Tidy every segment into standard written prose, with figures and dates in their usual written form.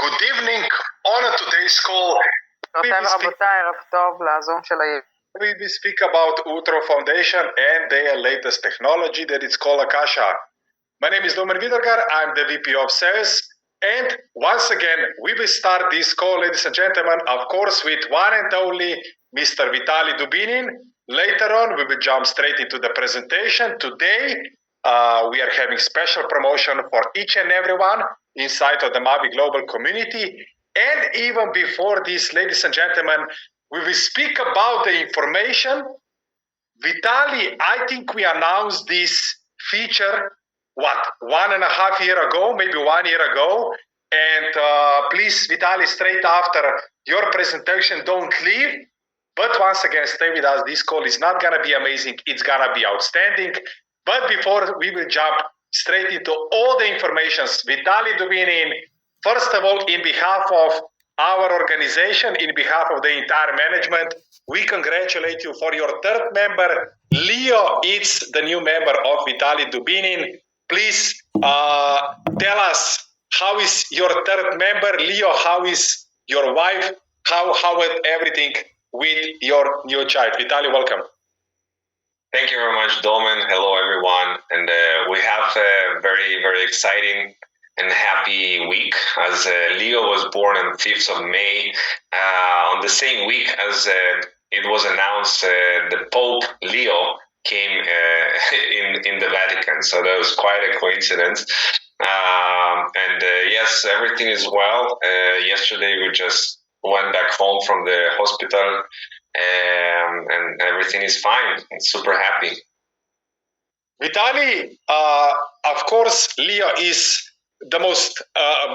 Good evening. On today's call, we will speak about Utro Foundation and their latest technology that is called Akasha. My name is Domen Vidergar. I'm the VP of Sales. And once again, we will start this call, ladies and gentlemen, of course, with one and only Mr. Vitaly Dubinin. Later on, we will jump straight into the presentation. Today, we are having special promotion for each and everyone inside of the Mavi Global community. And even before this, ladies and gentlemen, we will speak about the information. Vitaly, I think we announced this feature, 1.5 years ago, maybe 1 year ago. And please, Vitaly, straight after your presentation, don't leave. But once again, stay with us. This call is not going to be amazing. It's going to be outstanding. But before we will jump straight into all the informations, Vitaly Dubinin, first of all, in behalf of our organization, in behalf of the entire management, we congratulate you for your third member. Leo is the new member of Vitaly Dubinin. Please tell us, how is your third member? Leo, how is your wife? How is everything with your new child? Vitaly, welcome. Thank you very much, Domen. Hello, everyone. And we have a very, very exciting and happy week, as Leo was born on 5th of May. On the same week as it was announced, the Pope Leo came in the Vatican. So that was quite a coincidence. Yes, everything is well. Yesterday, we just went back home from the hospital. And everything is fine. I'm super happy. Vitaly, of course, Leo is the most,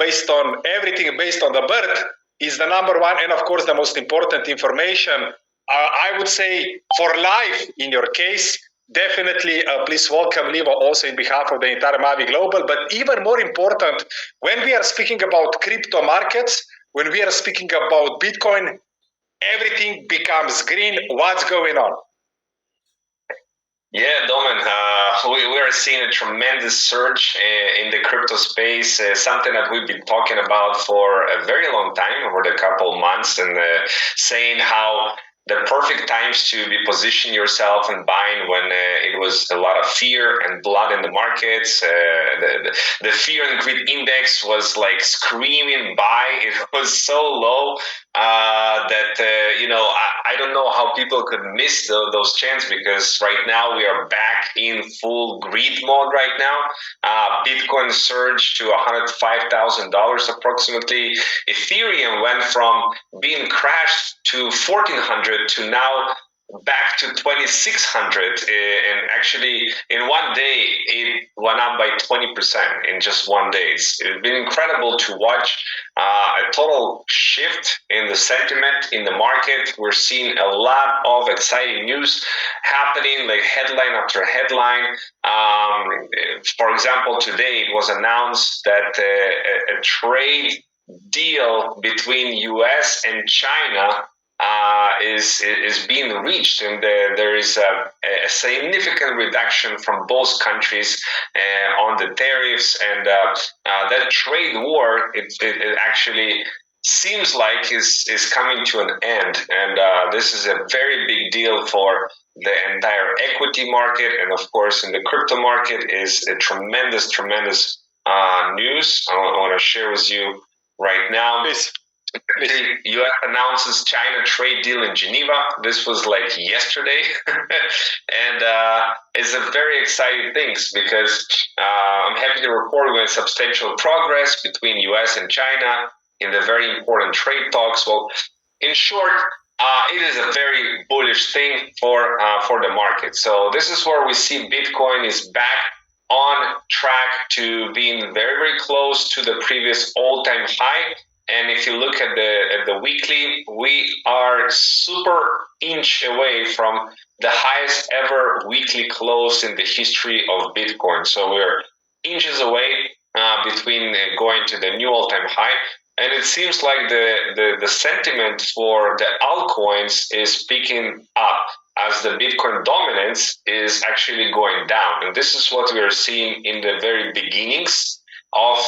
based on everything, based on the birth, is the number one, and of course, the most important information. I would say for life, in your case, definitely please welcome Leo also in behalf of the entire Mavi Global. But even more important, when we are speaking about crypto markets, when we are speaking about Bitcoin, everything becomes green. What's going on? Yeah, Domen, we are seeing a tremendous surge in the crypto space, something that we've been talking about for a very long time, over the couple of months, and saying how the perfect times to be positioning yourself and buying when it was a lot of fear and blood in the markets. The fear and greed index was like screaming buy. It was so low that I don't know how people could miss those chances, because right now we are back in full greed mode right now. Bitcoin surged to $105,000 approximately. Ethereum went from being crashed to 1,400 to now back to 2,600, and actually in one day it went up by 20% in just one day. It's been incredible to watch a total shift in the sentiment in the market. We're seeing a lot of exciting news happening, like headline after headline. For example, today it was announced that a trade deal between US and China is being reached, and there is a significant reduction from both countries on the tariffs, and that trade war it actually seems like is coming to an end, and this is a very big deal for the entire equity market, and of course in the crypto market is a tremendous news I want to share with you right now. The U.S. announces China trade deal in Geneva. This was like yesterday, and it's a very exciting thing, because I'm happy to report we made substantial progress between U.S. and China in the very important trade talks. Well, in short, it is a very bullish thing for the market. So this is where we see Bitcoin is back on track to being very, very close to the previous all-time high. And if you look at the weekly, we are super inch away from the highest ever weekly close in the history of Bitcoin. So we're inches away between going to the new all-time high. And it seems like the sentiment for the altcoins is picking up as the Bitcoin dominance is actually going down. And this is what we are seeing in the very beginnings of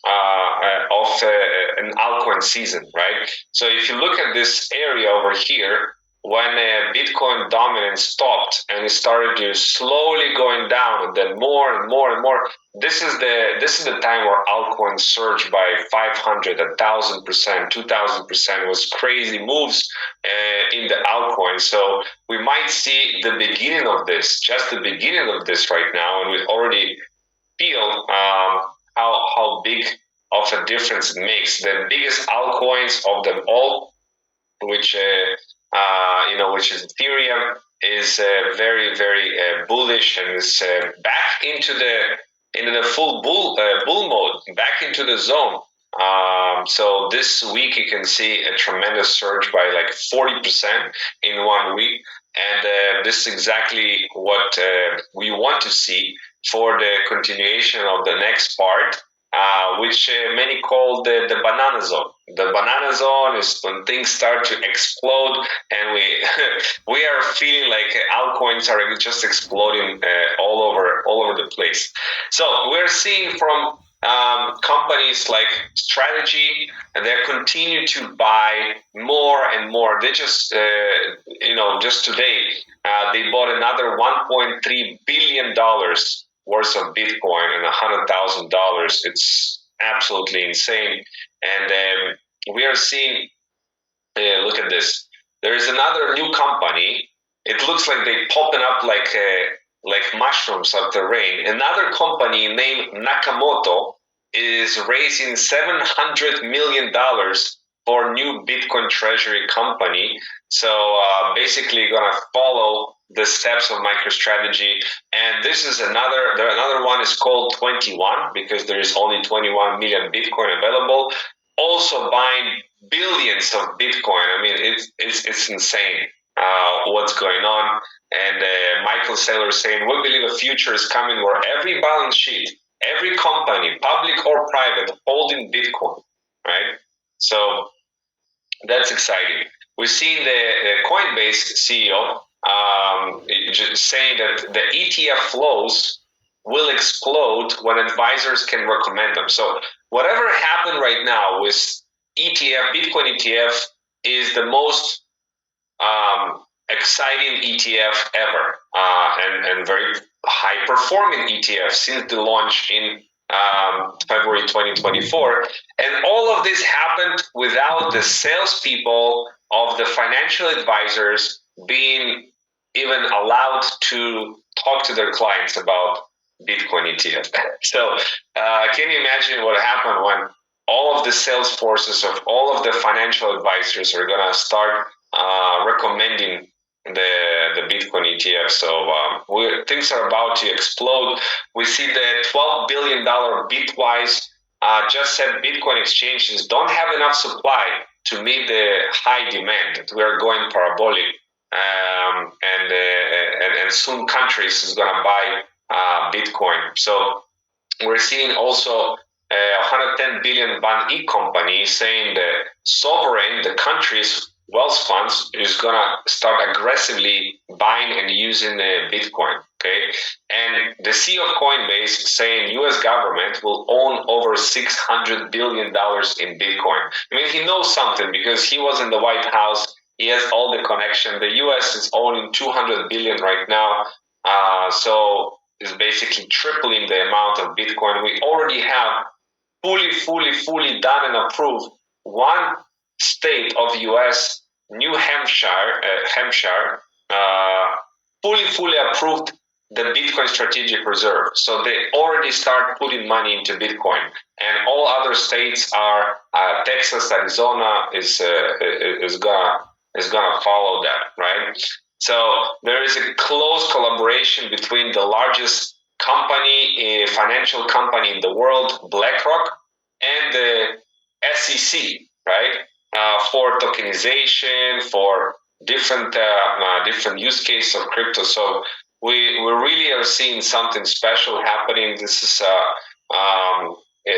an altcoin season, right? So if you look at this area over here, when Bitcoin dominance stopped and it started to slowly going down, and then more and more and more, this is the time where altcoins surged by 500, 1,000%, 2,000%. Was crazy moves in the altcoin. So we might see the beginning of this, just the beginning of this right now, and we already feel how big of a difference it makes. The biggest altcoins of them all, which which is Ethereum, is very bullish and is back into the full bull mode, back into the zone. So this week you can see a tremendous surge by like 40% in 1 week, and this is exactly what we want to see for the continuation of the next part, which many call the banana zone. The banana zone is when things start to explode, and we are feeling like altcoins are just exploding all over the place. So we're seeing from companies like Strategy, and they continue to buy more and more. They just just today they bought another $1.3 billion worth of Bitcoin and $100,000. It's absolutely insane. And we are seeing, look at this. There is another new company. It looks like they popping up like mushrooms out the rain. Another company named Nakamoto is raising $700 million for new Bitcoin treasury company. So basically gonna follow the steps of MicroStrategy. And this is another one is called 21, because there is only 21 million Bitcoin available. Also buying billions of Bitcoin. I mean, it's insane what's going on. And Michael Saylor is saying, we believe a future is coming where every balance sheet, every company, public or private, holding Bitcoin, right? So that's exciting. We've seen the Coinbase CEO just saying that the ETF flows will explode when advisors can recommend them. So whatever happened right now with ETF, Bitcoin ETF is the most exciting ETF ever, and very high performing ETF since the launch in February 2024. And all of this happened without the salespeople of the financial advisors being even allowed to talk to their clients about Bitcoin ETF. So can you imagine what happened when all of the sales forces of all of the financial advisors are going to start recommending the Bitcoin ETF? So things are about to explode. We see the $12 billion Bitwise just said Bitcoin exchanges don't have enough supply to meet the high demand. We are going parabolic, and soon countries is going to buy Bitcoin. So we're seeing also 110 billion Ban E company saying the sovereign, the country's wealth funds, is going to start aggressively buying and using Bitcoin. Okay, and the CEO of Coinbase saying U.S. government will own over $600 billion in Bitcoin. I mean, he knows something because he was in the White House. He has all the connection. The U.S. is owning 200 billion right now, so it's basically tripling the amount of Bitcoin. We already have fully done and approved one state of U.S., New Hampshire, fully approved the Bitcoin Strategic Reserve. So they already start putting money into Bitcoin, and all other states are Texas, Arizona is gonna follow that, right? So there is a close collaboration between the largest company, financial company in the world, BlackRock, and the SEC, right? For tokenization, for different use cases of crypto. So we really are seeing something special happening. This is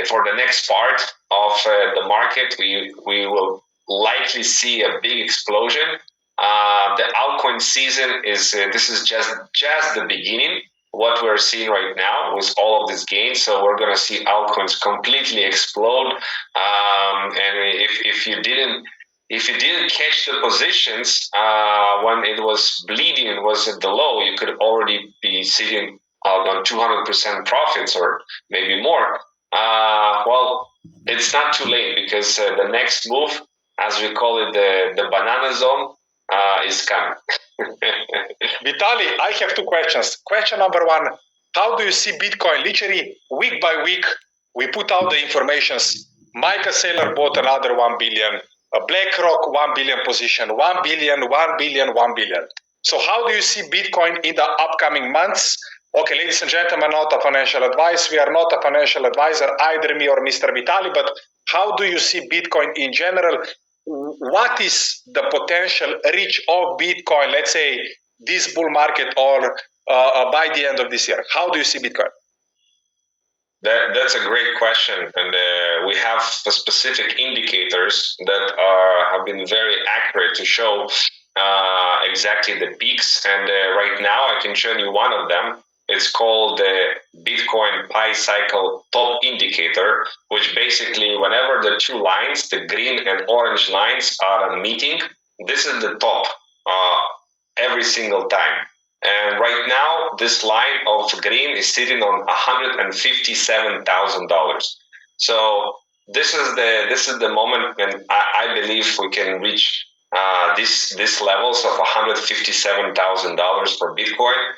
for the next part of the market. We will likely see a big explosion. The altcoin season is this is just the beginning. what we're seeing right now with all of this gain. So we're going to see altcoins completely explode. And if you didn't catch the positions when it was bleeding and was at the low, you could already be sitting on 200% profits or maybe more. Well, it's not too late because the next move, as we call it, the banana zone, is coming. Vitaly, I have two questions. Question number one, how do you see Bitcoin? Literally, week by week, we put out the informations. Micah Saylor bought another 1 billion. BlackRock 1 billion position, 1 billion, 1 billion, 1 billion. So how do you see Bitcoin in the upcoming months? Okay, ladies and gentlemen, not a financial advice. We are not a financial advisor, either me or Mr. Vitaly, but how do you see Bitcoin in general? What is the potential reach of Bitcoin, let's say, this bull market or by the end of this year? How do you see Bitcoin? That's a great question, and we have specific indicators that have been very accurate to show exactly the peaks. And right now, I can show you one of them. It's called the Bitcoin Pi Cycle Top Indicator, which basically, whenever the two lines, the green and orange lines, are meeting, this is the top every single time. And right now, this line of green is sitting on $157,000. So this is the moment when I believe we can reach these levels of $157,000 for Bitcoin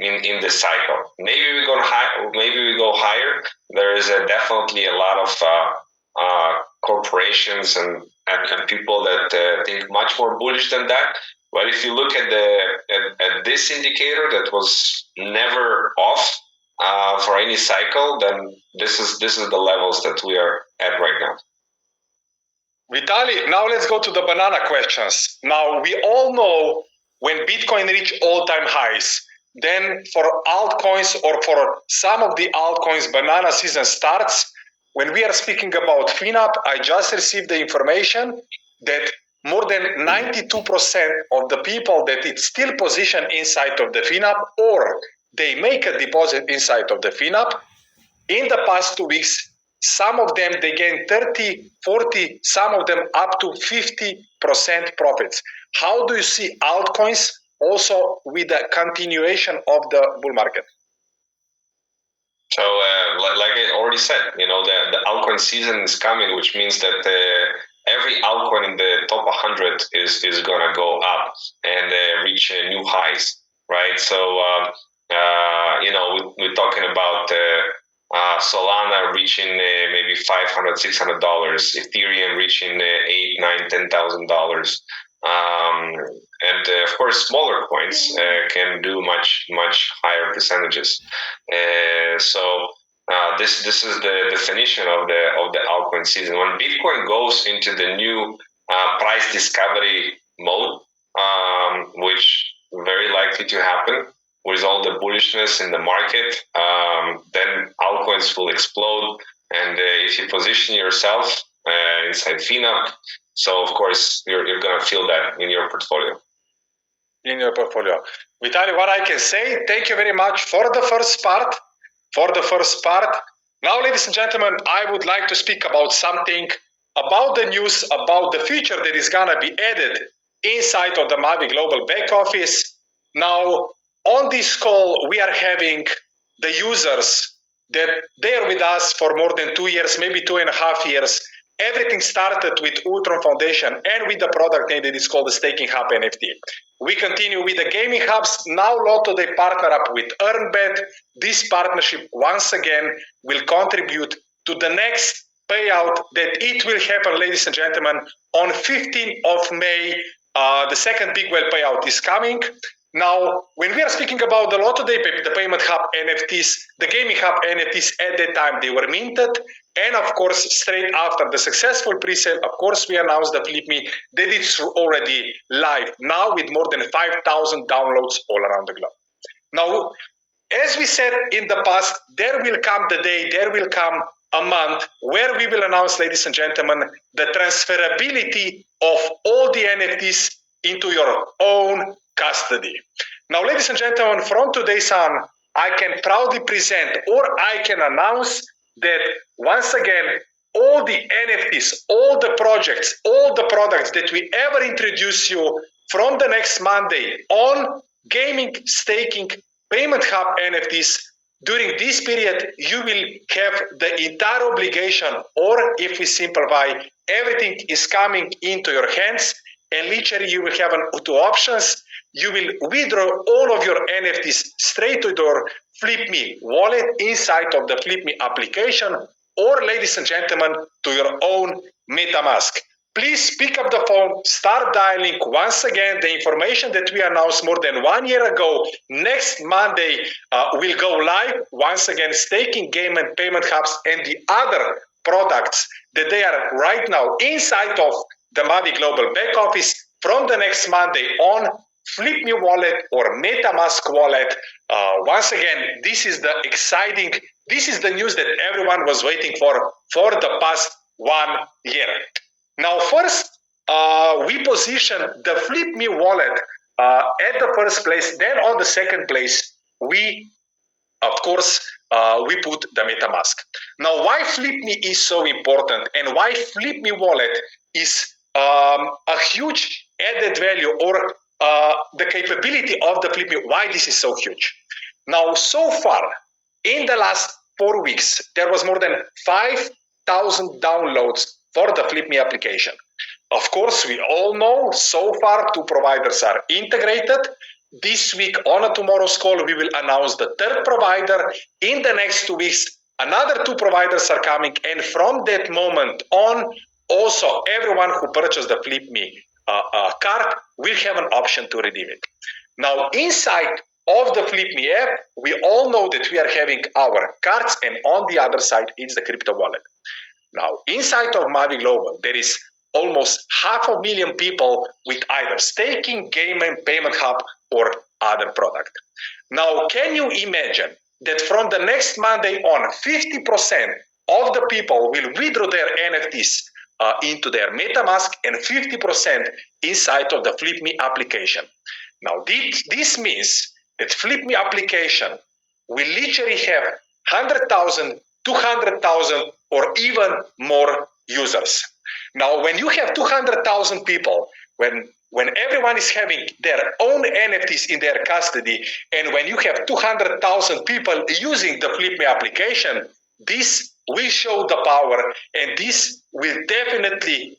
in this cycle. Maybe we go higher. There is definitely a lot of corporations and people that think much more bullish than that. But if you look at this indicator that was never off for any cycle, then this is the levels that we are at right now. Vitaly, now let's go to the banana questions. Now, we all know when Bitcoin reached all-time highs, then for altcoins or for some of the altcoins, banana season starts. When we are speaking about FinUp, I just received the information that more than 92% of the people that it's still positioned inside of the FinUp or they make a deposit inside of the FinUp, in the past 2 weeks, some of them, they gain 30, 40, some of them up to 50% profits. How do you see altcoins also with the continuation of the bull market? So, like I already said, the altcoin season is coming, which means that every altcoin in the top 100 is going to go up and reach new highs, right? So, we're talking about Solana reaching maybe $500, $600, Ethereum reaching $8,000, $9,000, and of course smaller coins can do much higher percentages. So this is the definition of the altcoin season. When Bitcoin goes into the new price discovery mode, which very likely to happen with all the bullishness in the market, then altcoins will explode. And if you position yourself inside FinUp, so of course you're going to feel that in your portfolio. Vitaly, what I can say, thank you very much for the first part. Now, ladies and gentlemen, I would like to speak about something, about the news, about the feature that is going to be added inside of the Mavi Global back office. Now, on this call, we are having the users that they are with us for more than 2 years, maybe 2.5 years. Everything started with Utron Foundation and with the product name that is called the Staking Hub NFT. We continue with the gaming hubs. Now Lotto, they partner up with EarnBet. This partnership, once again, will contribute to the next payout that it will happen, ladies and gentlemen, on 15th of May. The second big whale payout is coming. Now, when we are speaking about the Lotto Day, the Payment Hub NFTs, the Gaming Hub NFTs at that time, they were minted. And of course, straight after the successful pre-sale, of course, we announced the Flip Me that it's already live now with more than 5,000 downloads all around the globe. Now, as we said in the past, there will come the day, there will come a month where we will announce, ladies and gentlemen, the transferability of all the NFTs into your own custody. Now, ladies and gentlemen, from today's on, I can proudly present or I can announce that once again, all the NFTs, all the projects, all the products that we ever introduce you from the next Monday on gaming, staking, payment hub NFTs, during this period, you will have the entire obligation, or if we simplify, everything is coming into your hands, and literally you will have two options. You will withdraw all of your NFTs straight to your FlipMe wallet inside of the FlipMe application, or, ladies and gentlemen, to your own MetaMask. Please pick up the phone, start dialing. Once again, the information that we announced more than 1 year ago, next Monday, will go live. Once again, staking, game and payment hubs, and the other products that they are right now inside of the Mavi Global back office from the next Monday on FlipMe wallet or MetaMask wallet. Once again, this is the exciting, this is the news that everyone was waiting for the past 1 year. Now, first, we position the FlipMe wallet at the first place. Then on the second place, we, of course, we put the MetaMask. Now, why FlipMe is so important and why FlipMe wallet is a huge added value or the capability of the FlipMe, why this is so huge. Now, so far, in the last 4 weeks, there was more than 5,000 downloads for the FlipMe application. Of course, we all know so far 2 providers are integrated. This week on a tomorrow's call, we will announce the 3rd provider. In the next 2 weeks, another 2 providers are coming. And from that moment on, also everyone who purchased the FlipMe card will have an option to redeem it. Now, inside of the FlipMe app, we all know that we are having our cards, and on the other side is the crypto wallet. Now, inside of Mavi Global, there is almost 500,000 people with either staking, game and payment hub, or other product. Now, can you imagine that from the next Monday on, 50% of the people will withdraw their NFTs into their MetaMask and 50% inside of the FlipMe application. Now, this means that FlipMe application will literally have 100,000, 200,000, or even more users. Now, when you have 200,000 people, when everyone is having their own NFTs in their custody, and when you have 200,000 people using the FlipMe application, this will show the power, and this will definitely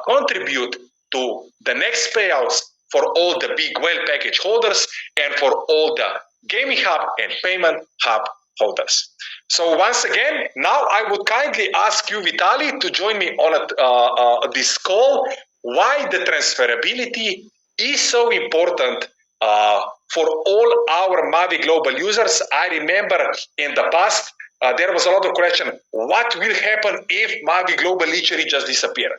contribute to the next payouts for all the big whale package holders and for all the gaming hub and payment hub holders. So once again, now I would kindly ask you, Vitaly, to join me on this call. Why the transferability is so important for all our Mavi Global users. I remember in the past, there was a lot of question, what will happen if Mavi Global literally just disappear?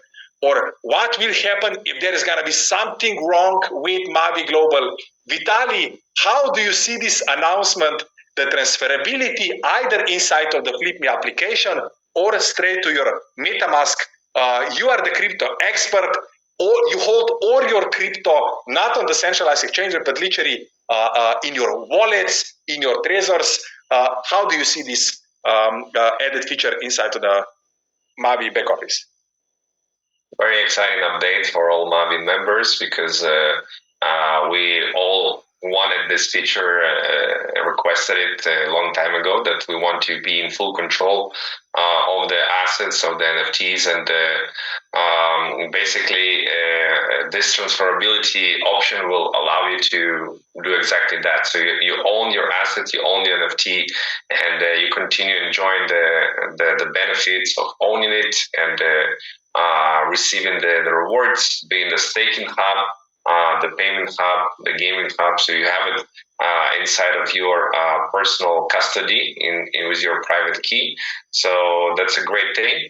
Or what will happen if there is going to be something wrong with Mavi Global? Vitaly, how do you see this announcement, the transferability either inside of the FlipMe application or straight to your MetaMask? You are the crypto expert, or you hold all your crypto not on the centralized exchange, but literally in your wallets, in your treasures. How do you see this added feature inside of the Mavi back office? Very exciting update for all Mavi members because we all wanted this feature, requested it a long time ago, that we want to be in full control of the assets of the NFTs, and basically this transferability option will allow you to do exactly that. So you own your assets, you own the NFT, and you continue enjoying the benefits of owning it and receiving the rewards, being the staking hub, the payment hub, the gaming hub. So you have it inside of your personal custody in with your private key. So that's a great thing.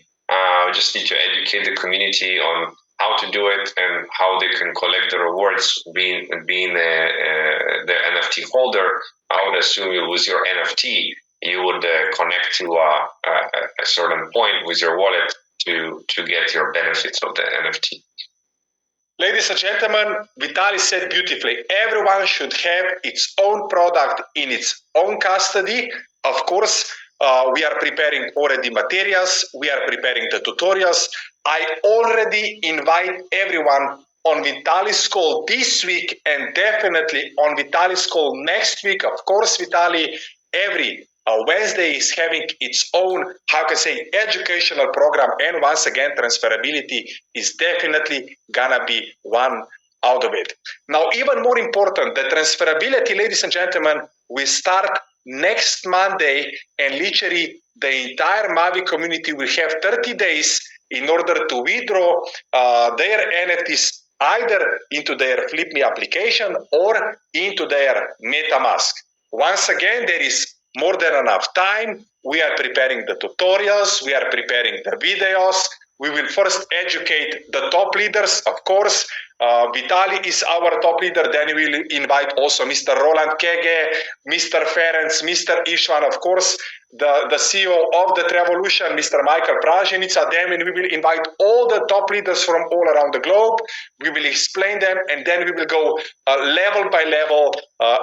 We just need to educate the community on how to do it and how they can collect the rewards. Being the NFT holder, I would assume you lose your NFT, you would connect to a certain point with your wallet to get your benefits of the NFT. Ladies and gentlemen, Vitaly said beautifully, everyone should have its own product in its own custody. Of course, we are preparing already materials, we are preparing the tutorials. I already invite everyone on Vitaly's call this week and definitely on Vitaly's call next week. Of course, Vitaly, every Wednesday is having its own, how can I say, educational program. And once again, transferability is definitely gonna be one out of it. Now, even more important, the transferability, ladies and gentlemen, will start next Monday, and literally the entire Mavi community will have 30 days in order to withdraw their NFTs either into their FlipMe application or into their MetaMask. Once again, there is more than enough time. We are preparing the tutorials, we are preparing the videos. We will first educate the top leaders, of course. Vitaly is our top leader. Then we will invite also Mr. Roland Kege, Mr. Ferenc, Mr. Ishvan, of course, the CEO of the Revolution, Mr. Michael Praženica. Then we will invite all the top leaders from all around the globe. We will explain them, and then we will go level by level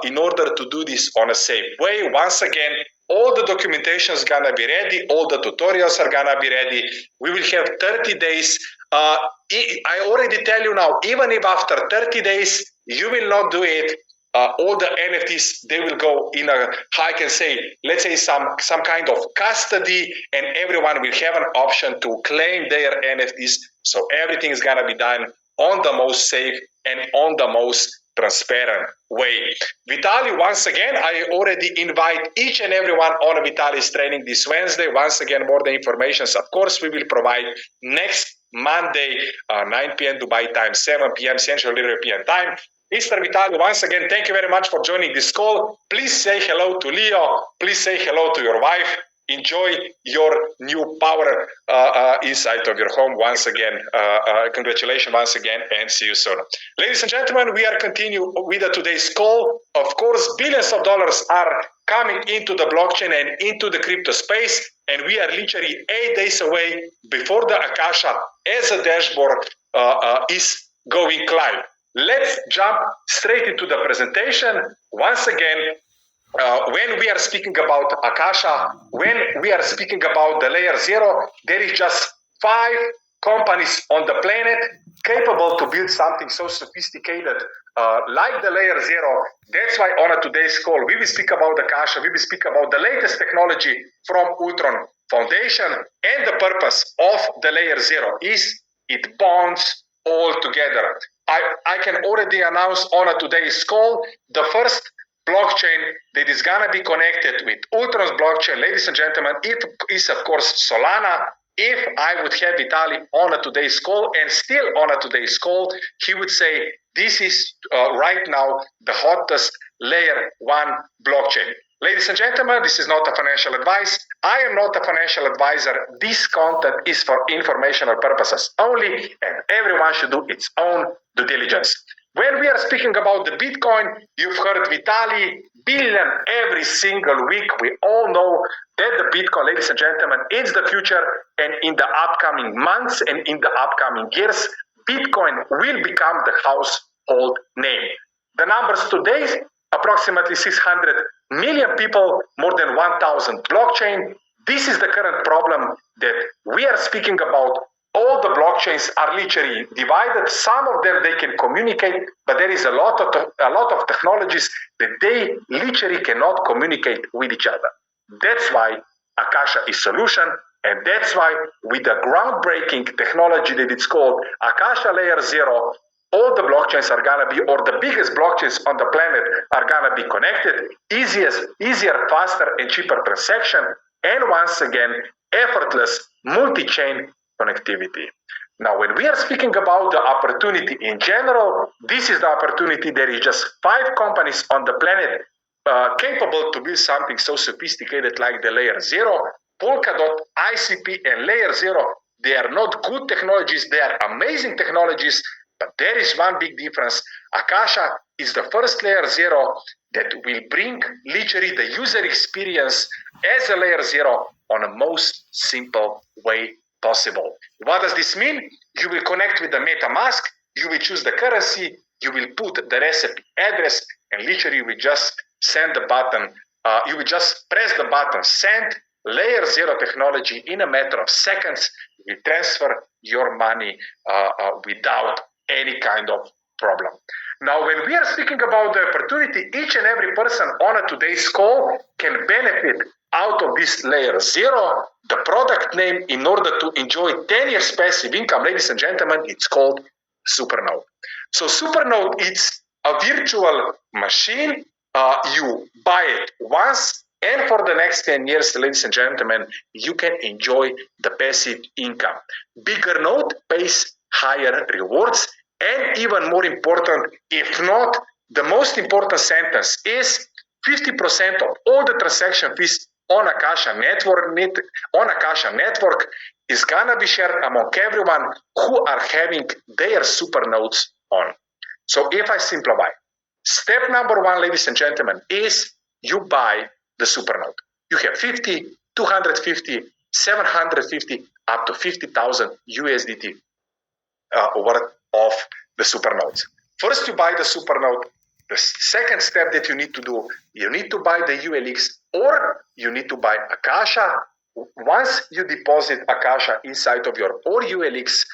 in order to do this on a safe way. Once again, all the documentation is gonna be ready, all the tutorials are gonna be ready. We will have 30 days. I already tell you now, even if after 30 days you will not do it, all the NFTs, they will go in a, how I can say, let's say some kind of custody, and everyone will have an option to claim their NFTs. So everything is gonna be done on the most safe and on the most transparent way. Vitaly, once again, I already invite each and everyone on Vitaly's training this Wednesday. Once again, more the information, of course, we will provide next Monday, 9 p.m. Dubai time, 7 p.m. Central European time. Mr. Vitaly, once again, thank you very much for joining this call. Please say hello to Leo. Please say hello to your wife. Enjoy your new power inside of your home. Once again, congratulations once again, and see you soon. Ladies and gentlemen, we are continuing with today's call. Of course, billions of dollars are coming into the blockchain and into the crypto space, and we are literally 8 days away before the Akasha as a dashboard is going live. Let's jump straight into the presentation. Once again, when we are speaking about Akasha, when we are speaking about the layer 0, there is just 5 companies on the planet capable to build something so sophisticated like the layer 0. That's why on today's call, we will speak about Akasha, we will speak about the latest technology from Utron Foundation, and the purpose of the layer 0 is it bonds all together. I can already announce on today's call the first blockchain that is gonna be connected with Ultron's blockchain, ladies and gentlemen, it is of course Solana. If I would have Vitaly on today's call, and still on today's call, he would say this is right now the hottest layer 1 blockchain. Ladies and gentlemen, this is not a financial advice. I am not a financial advisor. This content is for informational purposes only, and everyone should do its own due diligence. When we are speaking about the Bitcoin, you've heard Vitaly, billion every single week. We all know that the Bitcoin, ladies and gentlemen, is the future, and in the upcoming months and in the upcoming years, Bitcoin will become the household name. The numbers today, approximately 600 million people, more than 1,000 blockchain. This is the current problem that we are speaking about. All the blockchains are literally divided. Some of them they can communicate, but there is a lot of technologies that they literally cannot communicate with each other. That's why Akasha is solution, and that's why with the groundbreaking technology that it's called Akasha Layer 0, all the blockchains are gonna be, or the biggest blockchains on the planet are gonna be connected, easier, faster, and cheaper transaction, and once again, effortless multi-chain connectivity. Now, when we are speaking about the opportunity in general, this is the opportunity. There is just 5 companies on the planet capable to build something so sophisticated like the layer 0. Polkadot, ICP, and layer 0, they are not good technologies, they are amazing technologies, but there is one big difference. Akasha is the first layer 0 that will bring literally the user experience as a layer 0 on a most simple way possible. What does this mean? You will connect with the MetaMask, You will choose the currency, you will put the recipe address, and literally you will just send the button, you will just press the button, send, layer zero technology in a matter of seconds. You transfer your money without any kind of problem. Now, when we are speaking about the opportunity, each and every person on today's call can benefit out of this layer zero, the product name, in order to enjoy 10 years passive income. Ladies and gentlemen, it's called Supernode. So Supernode is a virtual machine. You buy it once, and for the next 10 years, ladies and gentlemen, you can enjoy the passive income. Bigger node pays higher rewards, and even more important, if not, the most important sentence is 50% of all the transaction fees on Akasha network is gonna be shared among everyone who are having their super nodes on. So if I simplify, step number one, ladies and gentlemen, is you buy the super node. You have 50, 250, 750, up to 50,000 USDT worth of the super nodes. First, you buy the super node. The second step that you need to do, you need to buy the ULX or you need to buy Akasha. Once you deposit Akasha inside of your or ULX,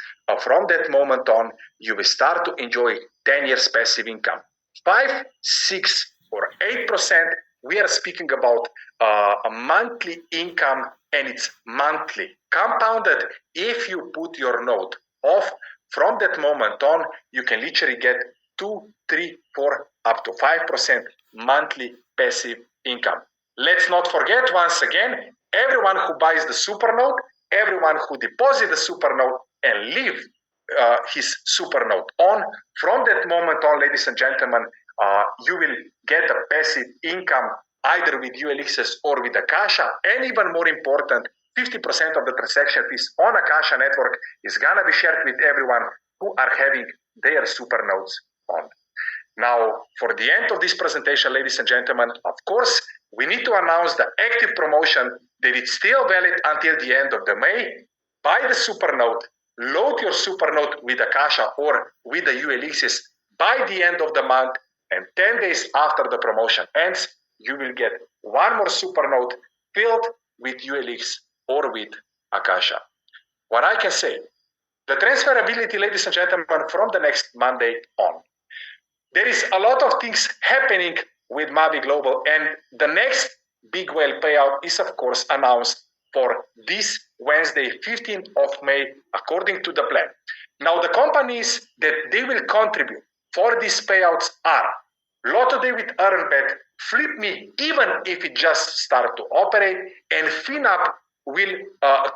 from that moment on, you will start to enjoy 10 years passive income. 5, 6, or 8%. We are speaking about a monthly income, and it's monthly compounded. If you put your node off, from that moment on, you can literally get 2, 3, 4, up to 5% monthly passive income. Let's not forget, once again, everyone who buys the supernode, everyone who deposits the supernode and leave his supernode on, from that moment on, ladies and gentlemen, you will get the passive income either with ULXs or with Akasha, and even more important, 50% of the transaction fees on Akasha network is gonna be shared with everyone who are having their supernodes on. Now, for the end of this presentation, ladies and gentlemen, of course, we need to announce the active promotion that it's still valid until the end of the May. Buy the supernode, load your supernode with Akasha or with the ULXs by the end of the month, and 10 days after the promotion ends, you will get one more supernode filled with ULX or with Akasha. What I can say, the transferability, ladies and gentlemen, from the next Monday on. There is a lot of things happening with Mavi Global, and the next big whale payout is, of course, announced for this Wednesday, 15th of May, according to the plan. Now, the companies that they will contribute for these payouts are Lotto Day with EarnBet, FlipMe, even if it just start to operate, and FinUp will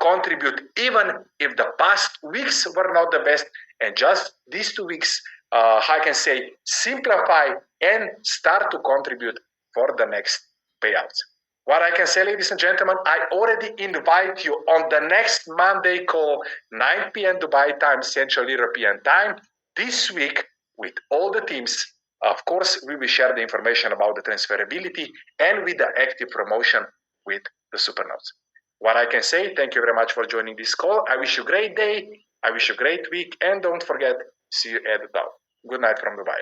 contribute even if the past weeks were not the best, and just these 2 weeks, I can say, simplify and start to contribute for the next payouts. What I can say, ladies and gentlemen, I already invite you on the next Monday call, 9 p.m. Dubai time, Central European time, this week with all the teams. Of course, we will share the information about the transferability and with the active promotion with the supernodes. What I can say, thank you very much for joining this call. I wish you a great day. I wish you a great week. And don't forget, see you at the top. Good night from Dubai.